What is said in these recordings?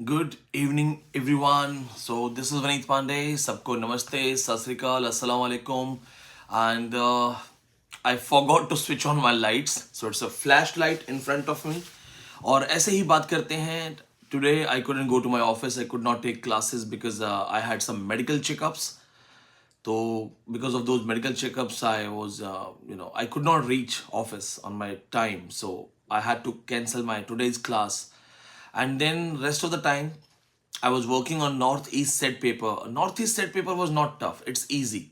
Good evening, everyone. So this is Vineet Pandey. Sabko namaste, sat sri akal, assalamu alaikum, and I forgot to switch on my lights, so it's a flashlight in front of me. और ऐसे ही बात करते हैं. Today I couldn't go to my office. I could not take classes because I had some medical checkups. So because of those medical checkups, I was, I could not reach office on my time. So I had to cancel my today's class. And then rest of the time, I was working on Northeast set paper. Northeast set paper was not tough. It's easy.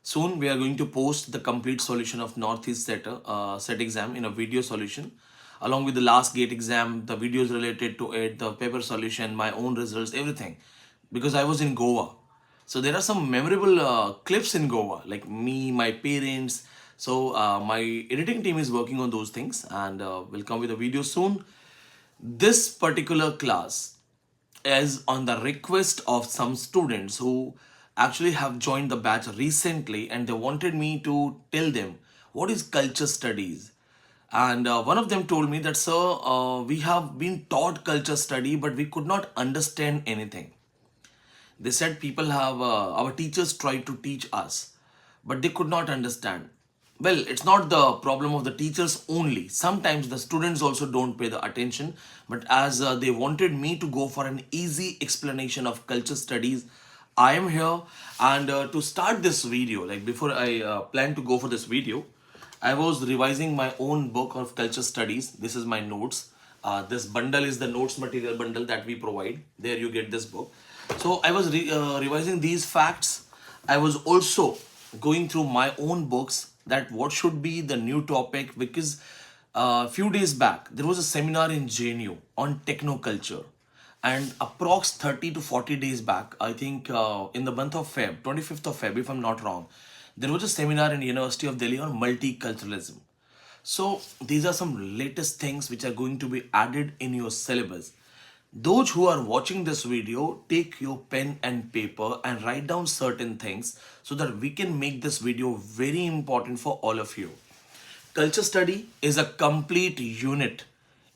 Soon we are going to post the complete solution of Northeast set exam in a video solution, along with the last gate exam, the videos related to it, the paper solution, my own results, everything. Because I was in Goa. So there are some memorable clips in Goa, like me, my parents. So my editing team is working on those things and will come with a video soon. This particular class is on the request of some students who actually have joined the batch recently, and they wanted me to tell them what is culture studies. And one of them told me that, sir, we have been taught culture study, but we could not understand anything. They said people have, our teachers tried to teach us, but they could not understand. Well, it's not the problem of the teachers only. Sometimes the students also don't pay the attention. But as they wanted me to go for an easy explanation of culture studies, I am here. And to start this video, like before I plan to go for this video, I was revising my own book of culture studies. This is my notes. This bundle is the notes material bundle that we provide. There you get this book. So I was revising these facts. I was also going through my own books that what should be the new topic, because a few days back there was a seminar in JNU on technoculture, and approx 30 to 40 days back, I think in the month of Feb, 25th of Feb if I'm not wrong, there was a seminar in University of Delhi on multiculturalism. So these are some latest things which are going to be added in your syllabus. Those who are watching this video, take your pen and paper and write down certain things so that we can make this video very important for all of you. Culture study is a complete unit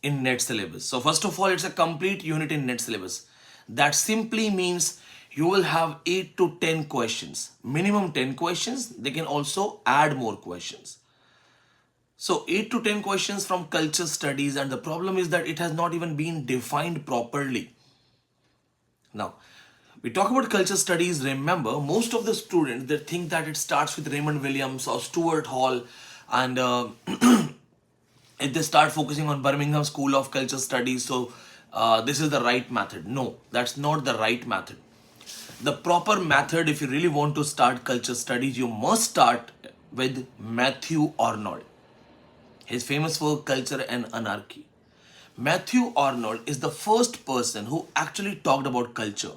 in NET syllabus. So first of all, it's a complete unit in NET syllabus. That simply means you will have 8 to 10 questions, minimum 10 questions. They can also add more questions. So 8 to 10 questions from culture studies, and the problem is that it has not even been defined properly. Now, we talk about culture studies. Remember, most of the students, they think that it starts with Raymond Williams or Stuart Hall, and if they start focusing on Birmingham School of Culture Studies, so this is the right method. No, that's not the right method. The proper method, if you really want to start culture studies, you must start with Matthew Arnold. He's famous for Culture and Anarchy. Matthew Arnold is the first person who actually talked about culture.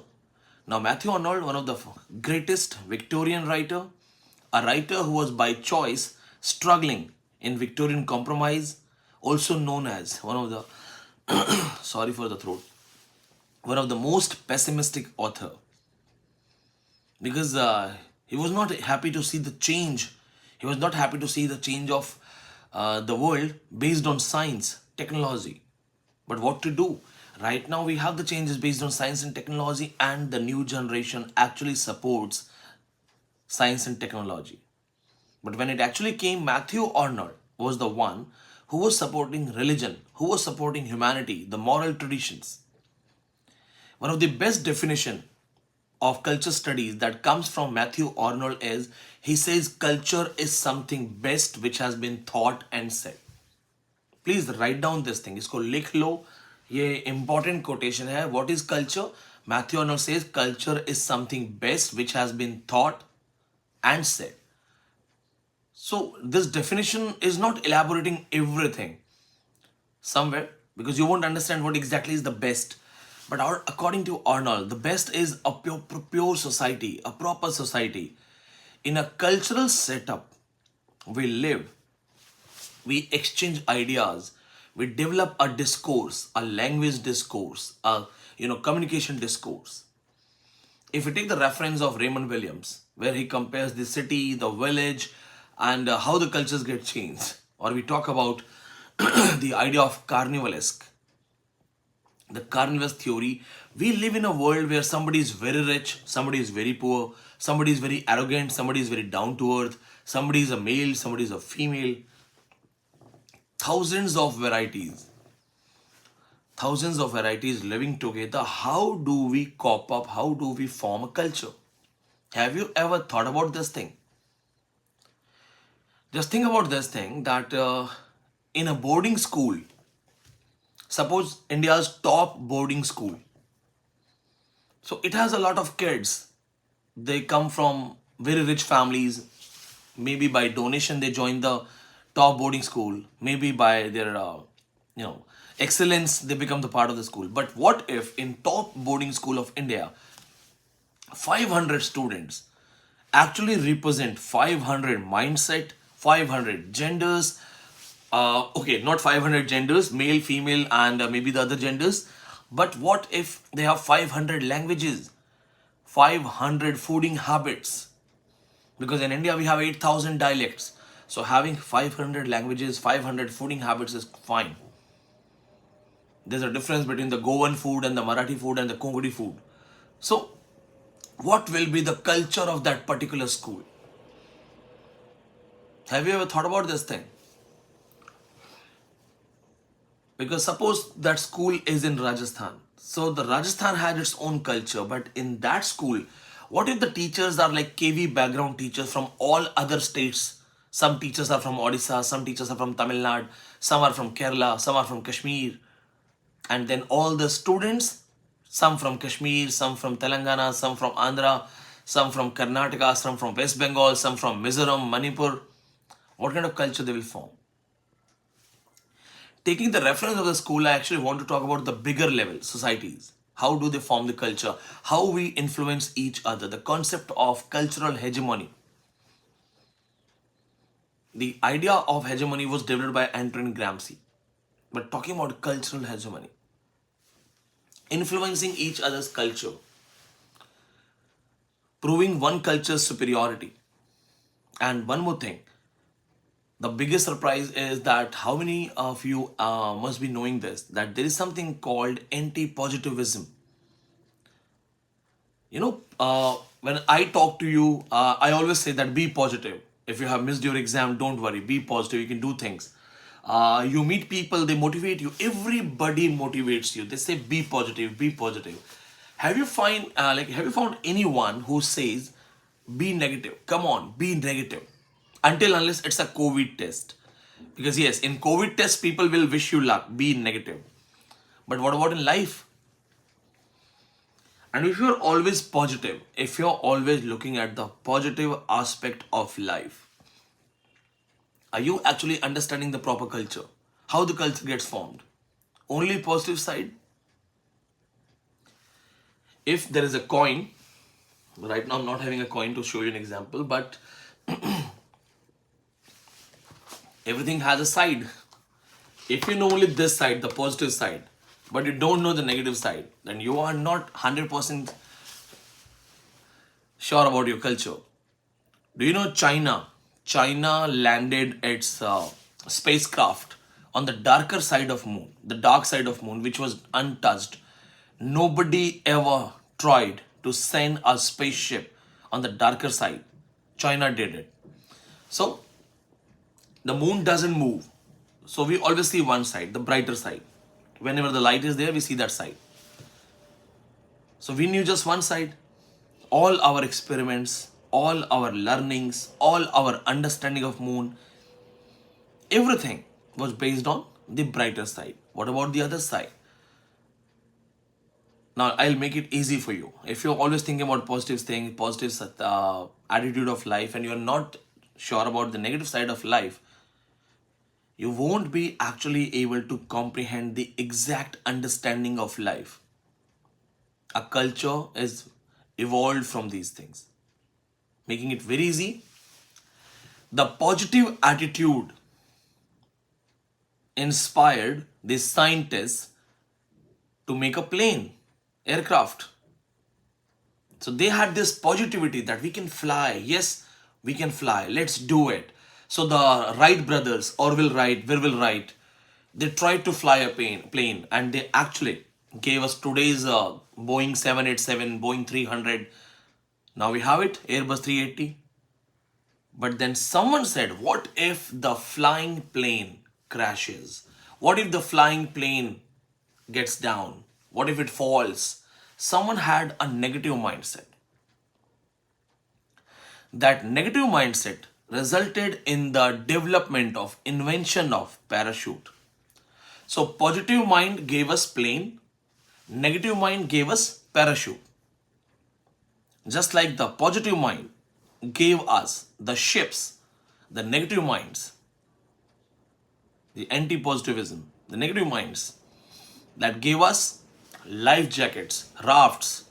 Now, Matthew Arnold, one of the greatest Victorian writer, a writer who was by choice struggling in Victorian compromise, also known as one of the, sorry for the throat, one of the most pessimistic author, because he was not happy to see the change. He was not happy to see the change of the world based on science, technology. But what to do? Right now, we have the changes based on science and technology, and the new generation actually supports science and technology. But when it actually came, Matthew Arnold was the one who was supporting religion, who was supporting humanity, the moral traditions. One of the best definition of culture studies that comes from Matthew Arnold is, he says culture is something best which has been thought and said. Please write down this thing. इसको लिख लो. ये important quotation है. What is culture? Matthew Arnold says culture is something best which has been thought and said. So this definition is not elaborating everything somewhere, because you won't understand what exactly is the best. But according to Arnold, the best is a pure society, a proper society. In a cultural setup, we live, we exchange ideas, we develop a discourse, a language discourse, a communication discourse. If we take the reference of Raymond Williams, where he compares the city, the village, and how the cultures get changed, or we talk about the idea of carnivalesque. the carnivorous theory. We live in a world where somebody is very rich, somebody is very poor, somebody is very arrogant, somebody is very down to earth, somebody is a male, somebody is a female. Thousands of varieties, thousands of varieties living together. How do we cope up? How do we form a culture? Have you ever thought about this thing? Just think about this thing that in a boarding school, suppose India's top boarding school, so it has a lot of kids. They come from very rich families. Maybe by donation they join the top boarding school. Maybe by their excellence they become the part of the school. But what if in top boarding school of India, 500 students actually represent 500 mindset, 500 genders. Okay, not 500 genders, male, female, and maybe the other genders. But what if they have 500 languages, 500 fooding habits? Because in India we have 8,000 dialects. So having 500 languages, 500 fooding habits is fine. There's a difference between the Goan food and the Marathi food and the Kongodi food. So what will be the culture of that particular school? Have you ever thought about this thing? Because suppose that school is in Rajasthan. So the Rajasthan had its own culture, but in that school, what if the teachers are like KV background teachers from all other states? Some teachers are from Odisha, some teachers are from Tamil Nadu, some are from Kerala, some are from Kashmir. And then all the students, some from Kashmir, some from Telangana, some from Andhra, some from Karnataka, some from West Bengal, some from Mizoram, Manipur. What kind of culture they will form? Taking the reference of the school, I actually want to talk about the bigger level societies. How do they form the culture? How we influence each other? The concept of cultural hegemony. The idea of hegemony was developed by Antoine Gramsci. But talking about cultural hegemony, influencing each other's culture, proving one culture's superiority. And one more thing, the biggest surprise is that how many of you must be knowing this, that there is something called anti-positivism. When I talk to you, I always say that be positive. If you have missed your exam, don't worry, be positive, you can do things. You meet people, they motivate you. Everybody motivates you. They say be positive, be positive. Have you found anyone who says be negative? Come on, be negative. Until unless it's a COVID test. Because yes, in COVID test, people will wish you luck, be negative. But what about in life? And if you're always positive, if you're always looking at the positive aspect of life, are you actually understanding the proper culture? How the culture gets formed? Only positive side? If there is a coin, right now I'm not having a coin to show you an example, but everything has a side. If you know only this side, the positive side, but you don't know the negative side, then you are not 100% sure about your culture. Do you know China? China landed its spacecraft on the darker side of moon, the dark side of moon, which was untouched. Nobody ever tried to send a spaceship on the darker side. China did it. So the moon doesn't move. So we always see one side, the brighter side. Whenever the light is there, we see that side. So we knew just one side. All our experiments, all our learnings, all our understanding of moon, everything was based on the brighter side. What about the other side? Now I'll make it easy for you. If you're always thinking about positive things, positive attitude of life, and you're not sure about the negative side of life, you won't be actually able to comprehend the exact understanding of life. A culture is evolved from these things. Making it very easy, the positive attitude inspired the scientists to make a plane, aircraft. So they had this positivity that we can fly. Yes, we can fly. Let's do it. So the Wright brothers, Orville Wright, Virville Wright, they tried to fly a plane and they actually gave us today's Boeing 787, Boeing 300. Now we have it, Airbus 380. But then someone said, what if the flying plane crashes? What if the flying plane gets down? What if it falls? Someone had a negative mindset. That negative mindset resulted in the development of invention of parachute. So positive mind gave us plane, negative mind gave us parachute. Just like the positive mind gave us the ships, the negative minds, the anti-positivism, the negative minds that gave us life jackets, rafts.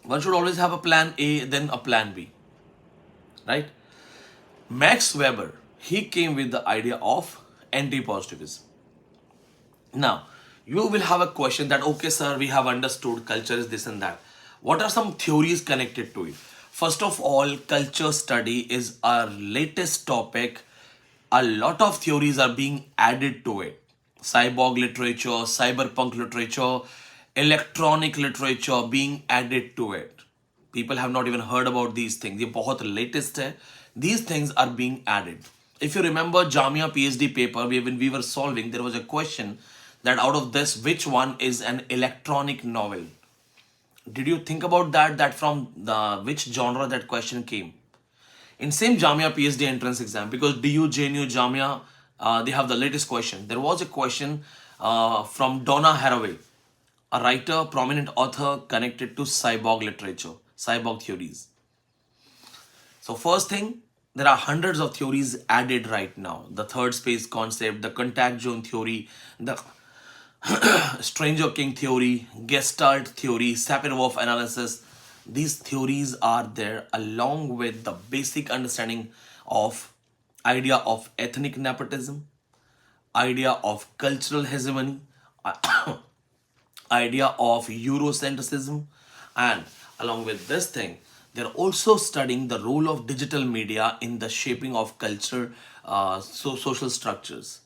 One should always have a plan A, then a plan B, right? Max Weber, he came with the idea of anti-positivism. Now, you will have a question that, okay, sir, we have understood culture is this and that. What are some theories connected to it? First of all, culture study is our latest topic. A lot of theories are being added to it. Cyborg literature, cyberpunk literature, electronic literature being added to it. People have not even heard about these things. ये बहुत latest है. These things are being added. If you remember Jamia PhD paper, when we were solving, there was a question that out of this, which one is an electronic novel? Did you think about that? That from the which genre that question came? In same Jamia PhD entrance exam, because DU, JNU, Jamia, they have the latest question. There was a question from Donna Haraway, a writer, prominent author connected to cyborg literature, cyborg theories. So first thing, there are hundreds of theories added right now. The third space concept, the contact zone theory, the Stranger King theory, Gestalt theory, Sapir-Whorf analysis. These theories are there along with the basic understanding of idea of ethnic nepotism, idea of cultural hegemony, idea of Eurocentrism, and along with this thing, they're also studying the role of digital media in the shaping of culture, social structures.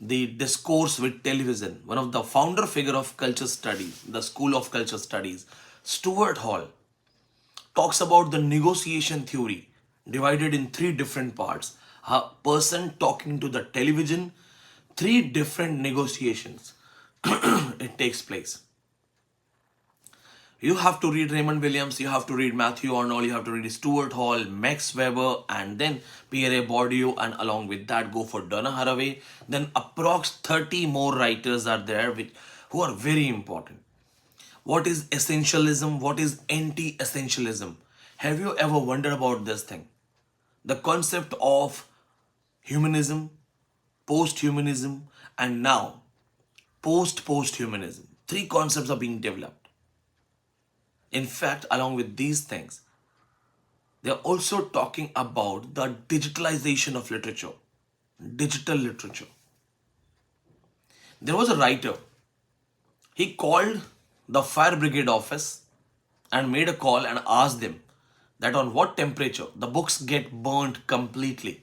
The discourse with television, one of the founder figure of culture studies, the School of Culture Studies, Stuart Hall, talks about the negotiation theory divided in three different parts. A person talking to the television, three different negotiations it takes place. You have to read Raymond Williams, you have to read Matthew Arnold, you have to read Stuart Hall, Max Weber, and then Pierre Bourdieu, and along with that go for Donna Haraway. Then approx 30 more writers are there who are very important. What is essentialism? What is anti-essentialism? Have you ever wondered about this thing? The concept of humanism, post-humanism, and now post-post-humanism. Three concepts are being developed. In fact, along with these things, they're also talking about the digitalization of literature, digital literature. There was a writer, he called the fire brigade office and made a call and asked them that on what temperature the books get burnt completely.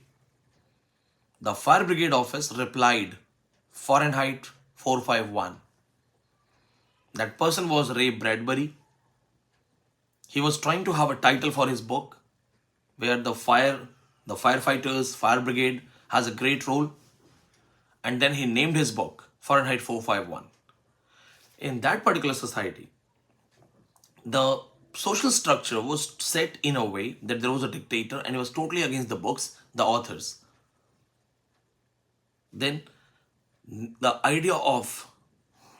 The fire brigade office replied Fahrenheit 451. That person was Ray Bradbury. He was trying to have a title for his book where the firefighters, fire brigade has a great role. And then he named his book Fahrenheit 451. In that particular society, the social structure was set in a way that there was a dictator and he was totally against the books, the authors. Then the idea of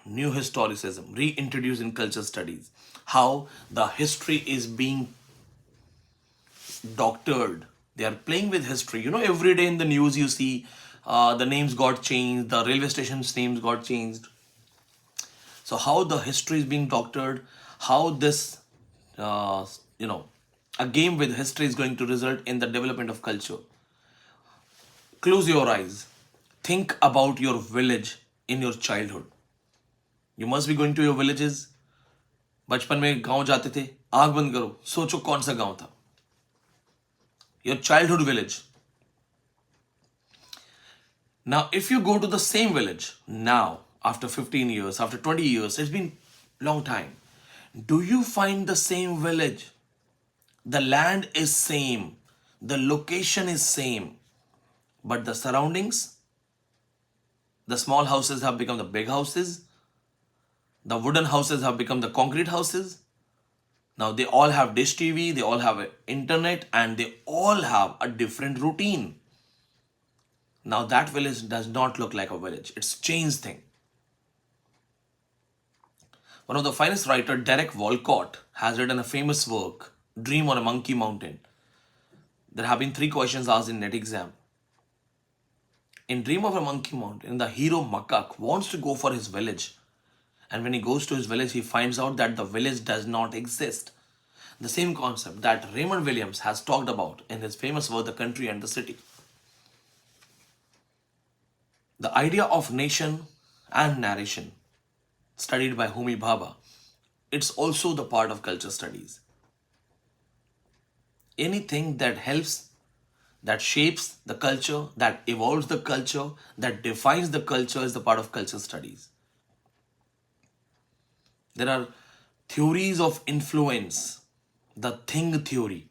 new historicism reintroduced in culture studies, how the history is being doctored. They are playing with history. You know, every day in the news you see the names got changed, the railway stations names got changed. So how the history is being doctored, how this a game with history is going to result in the development of culture. Close your eyes, think about your village in your childhood. You must be going to your villages. बचपन में गांव जाते थे, आंख बंद करो, सोचो कौन सा गांव था. Your childhood village. Now if you go to the same village now, after 15 years, after 20 years, it's been long time. Do you find the same village? The land is same, the location is same, but the surroundings, the small houses have become the big houses, the wooden houses have become the concrete houses. Now they all have dish TV, they all have internet, and they all have a different routine. Now that village does not look like a village. It's changed thing. One of the finest writer, Derek Walcott, has written a famous work, Dream on a Monkey Mountain. There have been 3 questions asked in net exam. In Dream of a Monkey Mountain, the hero Makak wants to go for his village. And when he goes to his village, he finds out that the village does not exist. The same concept that Raymond Williams has talked about in his famous work, The Country and the City. The idea of nation and narration, studied by Homi Bhabha, it's also the part of culture studies. Anything that helps, that shapes the culture, that evolves the culture, that defines the culture is the part of culture studies. There are theories of influence, the thing theory.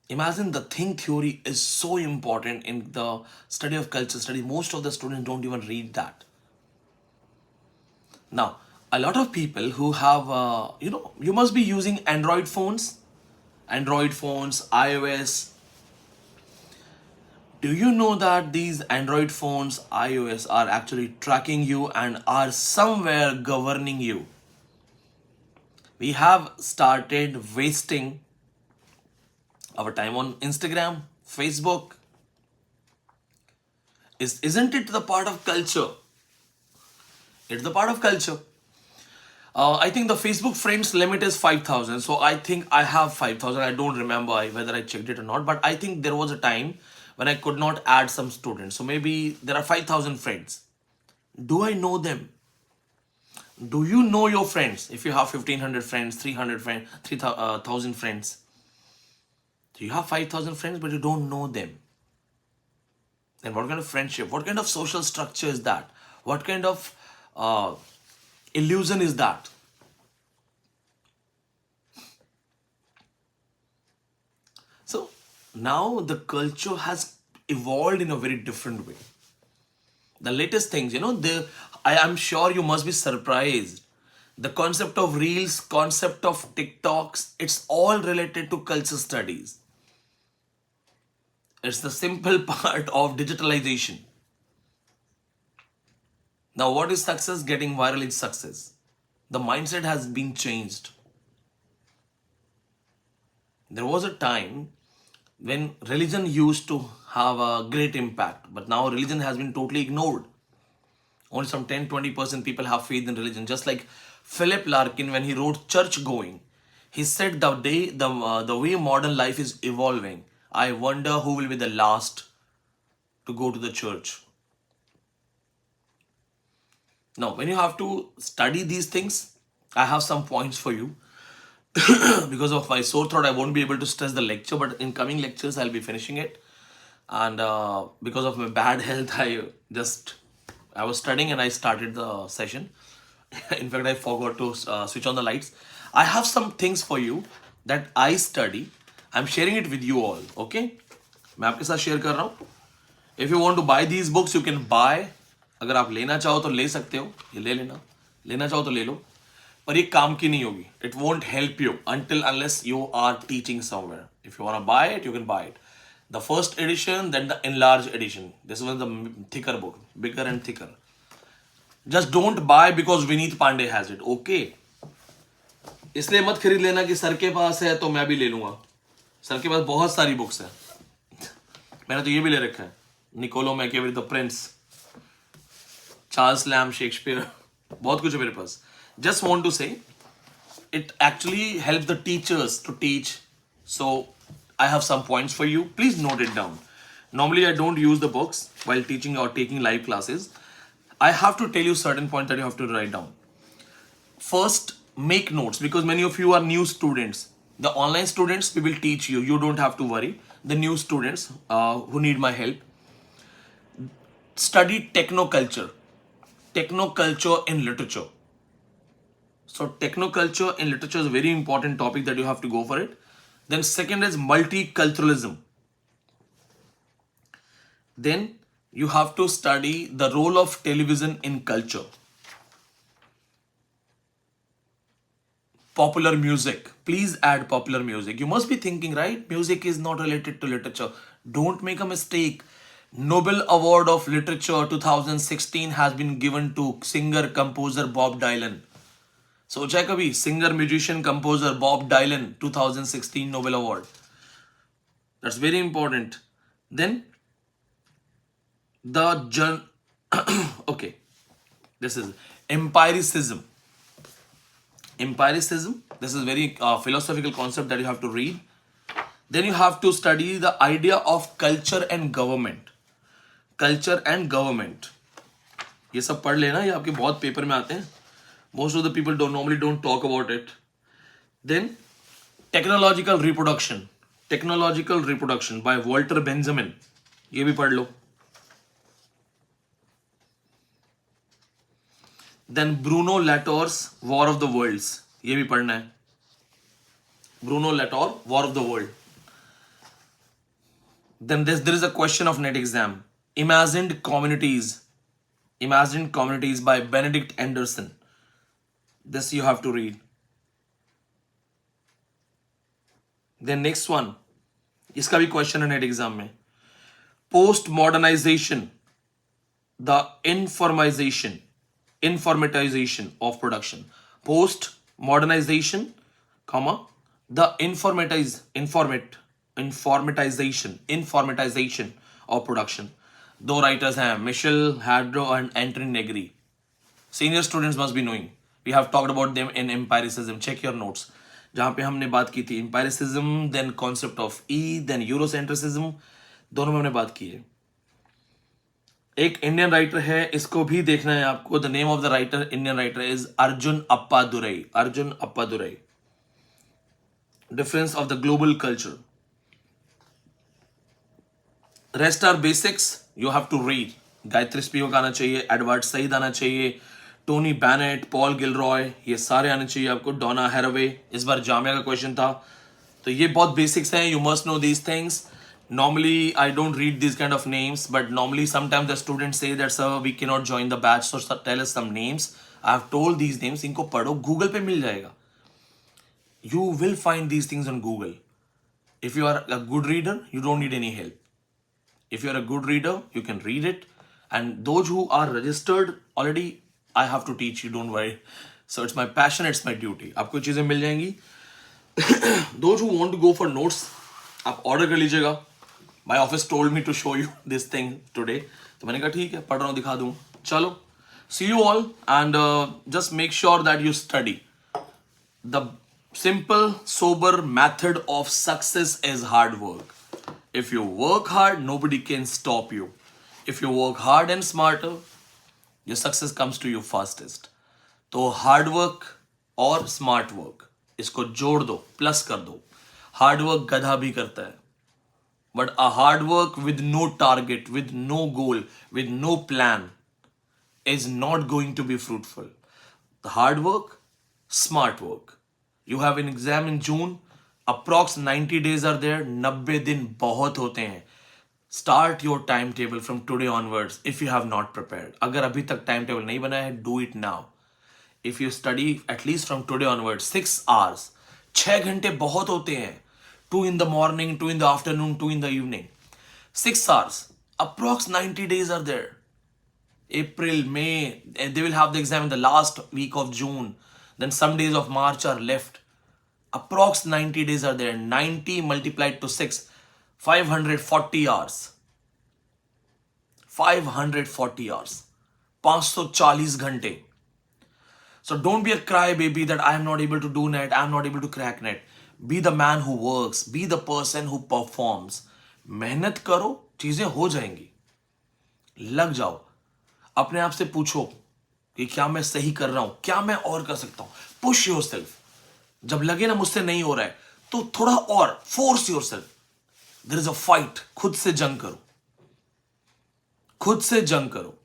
Imagine the thing theory is so important in the study of culture study. Most of the students don't even read that. Now, a lot of people who have, you must be using Android phones, iOS. Do you know that these Android phones, iOS are actually tracking you and are somewhere governing you? We have started wasting our time on Instagram, Facebook. Isn't it the part of culture? It's the part of culture. I think the Facebook friends limit is 5,000. So I think I have 5,000. I don't remember whether I checked it or not. But I think there was a time when I could not add some students. So maybe there are 5,000 friends. Do I know them? Do you know your friends? If you have 1,500 friends, 300 friends, 3,000 friends. So you have 5,000 friends, but you don't know them. Then what kind of friendship? What kind of social structure is that? What kind of illusion is that? So now the culture has evolved in a very different way. The latest things, I am sure you must be surprised. The concept of reels, concept of TikToks, it's all related to culture studies. It's the simple part of digitalization. Now, what is success? Getting viral is success. The mindset has been changed. There was a time when religion used to have a great impact, but now religion has been totally ignored. Only some 10-20% people have faith in religion. Just like Philip Larkin, when he wrote Church Going, he said the way modern life is evolving, I wonder who will be the last to go to the church. Now, when you have to study these things, I have some points for you. Because of my sore throat, I won't be able to stress the lecture, but in coming lectures, I'll be finishing it. And because of my bad health, I was studying and I started the session. In fact, I forgot to switch on the lights. I have some things for you that I study. I'm sharing it with you all, okay? मैं आपके साथ share कर रहा हूँ. If you want to buy these books, you can buy. अगर आप लेना चाहो तो ले सकते हो. ये ले लेना. लेना चाहो तो ले लो. पर ये काम की नहीं होगी. It won't help you unless you are teaching somewhere. If you want to buy it, you can buy it. The first edition, then the enlarged edition. This was the thicker book, bigger and thicker. Just don't buy because Vineet Pandey has it, okay? इसलिए मत खरीद लेना कि sir के पास है तो मैं भी ले लूंगा. सर के पास बहुत सारी बुक्स हैं. मैंने तो ये भी ले रखा है. Niccolo Machiavelli the Prince, Charles Lamb Shakespeare, बहुत कुछ है मेरे पास. Just want to say, it actually helps the teachers to teach. So I have some points for you. Please note it down. Normally I don't use the books while teaching or taking live classes. I have to tell you certain points that you have to write down. First, make notes because many of you are new students. The online students, we will teach you. You don't have to worry. The new students who need my help. Study techno culture. technoculture in literature. So technoculture in literature is a very important topic that you have to go for it. Then second is multiculturalism. Then you have to study the role of television in culture. Popular music. Please add popular music. You must be thinking, right? Music is not related to literature. Don't make a mistake. Nobel Award of Literature 2016 has been given to singer-composer Bob Dylan. सोचा है कभी singer, musician, composer Bob Dylan 2016 Nobel Award. That's very important. Then okay, this is empiricism. Empiricism, this is very philosophical concept that you have to read. Then you have to study the idea of culture and government. Culture and government. ये सब पढ़ लेना, ये आपके बहुत paper में आते हैं. Most of the people normally don't talk about it. Then technological reproduction. Technological reproduction by Walter Benjamin. ये भी पढ़ लो. Then Bruno Latour's War of the Worlds. ये भी पढ़ना है. Bruno Latour, War of the World. Then there is a question of net exam. Imagined Communities by Benedict Anderson. This you have to read. Then next one. इसका भी question है net exam में. Post-modernization. The informatization of production. Post-modernization, comma, the informatization of production. दो writers हैं, Michel Hadro and Anthony Negri. Senior students must be knowing. We have talked about them in empiricism. Check your notes. जहाँ पे हमने बात की थी empiricism, then concept of E, then Eurocentrism, दोनों में हमने बात की है. एक इंडियन राइटर है, इसको भी देखना है आपको. The name of the writer, Indian writer is Arjun Appadurai. Arjun Appadurai. Difference of the global culture. Rest are basics, you have to read. Gayatri Spivak आना चाहिए, एडवर्ड सईद आना चाहिए, टोनी बैनेट, पॉल गिलरॉय, ये सारे आने चाहिए आपको. डोना हैरावे, इस बार जामिया का क्वेश्चन था. तो ये बहुत बेसिक्स हैं. You must know these things. Normally, I don't read these kind of names, but normally sometimes the students say that, sir, we cannot join the batch, so tell us some names. I have told these names. इनको पढ़ो, Google पे मिल जाएगा. You will find these things on Google. If you are a good reader, you don't need any help. If you are a good reader, you can read it. And those who are registered already, I have to teach you, don't worry. So it's my passion, it's my duty. आपको चीज़ें मिल जाएंगी. Those who want to go for notes, आप order कर लीजिएगा. My office told me to show you this thing today. तो मैंने कहा ठीक है, पढ़ रहा हूँ, दिखा दूँ. चलो, see you all, and just make sure that you study. The simple, sober method of success is hard work. If you work hard, nobody can stop you. If you work hard and smarter, your success comes to you fastest. तो hard work और smart work, इसको जोड़ दो, plus कर दो. Hard work गधा भी करता है. But a hard work with no target, with no goal, with no plan is not going to be fruitful. The hard work, smart work. You have an exam in June, approx 90 days are there, 90 दिन बहुत होते हैं. Start your timetable from today onwards if you have not prepared. अगर अभी तक timetable नहीं बनाया है, do it now. If you study at least from today onwards, 6 hours, 6 घंटे बहुत होते हैं. 2 in the morning, 2 in the afternoon, 2 in the evening. 6 hours. Approx 90 days are there. April, May, they will have the exam in the last week of June. Then some days of March are left. Approx 90 days are there. 90 multiplied to 6. 540 hours. 540 hours. 540 घंटे. So don't be a crybaby that I am not able to do net, I am not able to crack net. Be the man who works. Be the person who performs. मेहनत करो, चीजें हो जाएंगी. लग जाओ. अपने आप से पूछो कि क्या मैं सही कर रहा हूं, क्या मैं और कर सकता हूं. Push yourself. जब लगे ना मुझसे नहीं हो रहा है, तो थोड़ा और force yourself. There is a fight. खुद से जंग करो. खुद से जंग करो.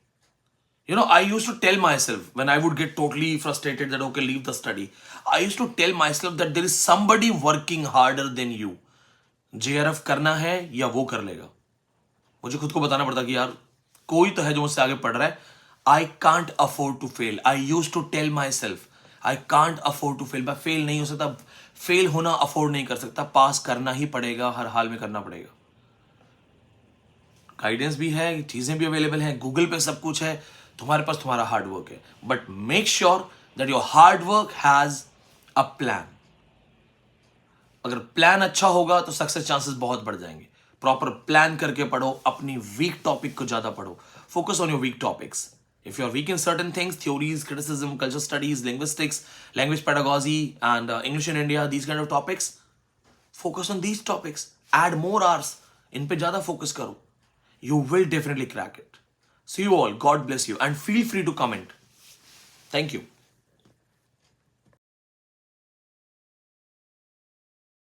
You know, I used to tell myself when I would get totally frustrated that, okay, leave the study. I used to tell myself that there is somebody working harder than you. JRF करना है या वो कर लेगा. मुझे खुद को बताना पड़ता कि यार कोई तो है जो मुझसे आगे पढ़ रहा है. I can't afford to fail. I use to tell myself I can't afford to fail. मैं फेल नहीं हो सकता. फेल होना अफोर्ड नहीं कर सकता. पास करना ही पड़ेगा. हर हाल में करना पड़ेगा. गाइडेंस भी है, चीजें भी अवेलेबल हैं, गूगल पे सब कुछ है. तुम्हारे पास तुम्हारा हार्ड वर्क है, but make sure that your hard work has a plan. अगर प्लान अच्छा होगा तो सक्सेस चांसेस बहुत बढ़ जाएंगे. प्रॉपर प्लान करके पढ़ो. अपनी वीक टॉपिक को ज्यादा पढ़ो. Focus on your weak topics. If you are weak in certain things, theories, criticism, culture studies, linguistics, language pedagogy, and English in India, these kind of topics, focus on these topics. Add more hours. इन पे ज्यादा focus करो. You will definitely crack it. See you all. God bless you. And feel free to comment. Thank you.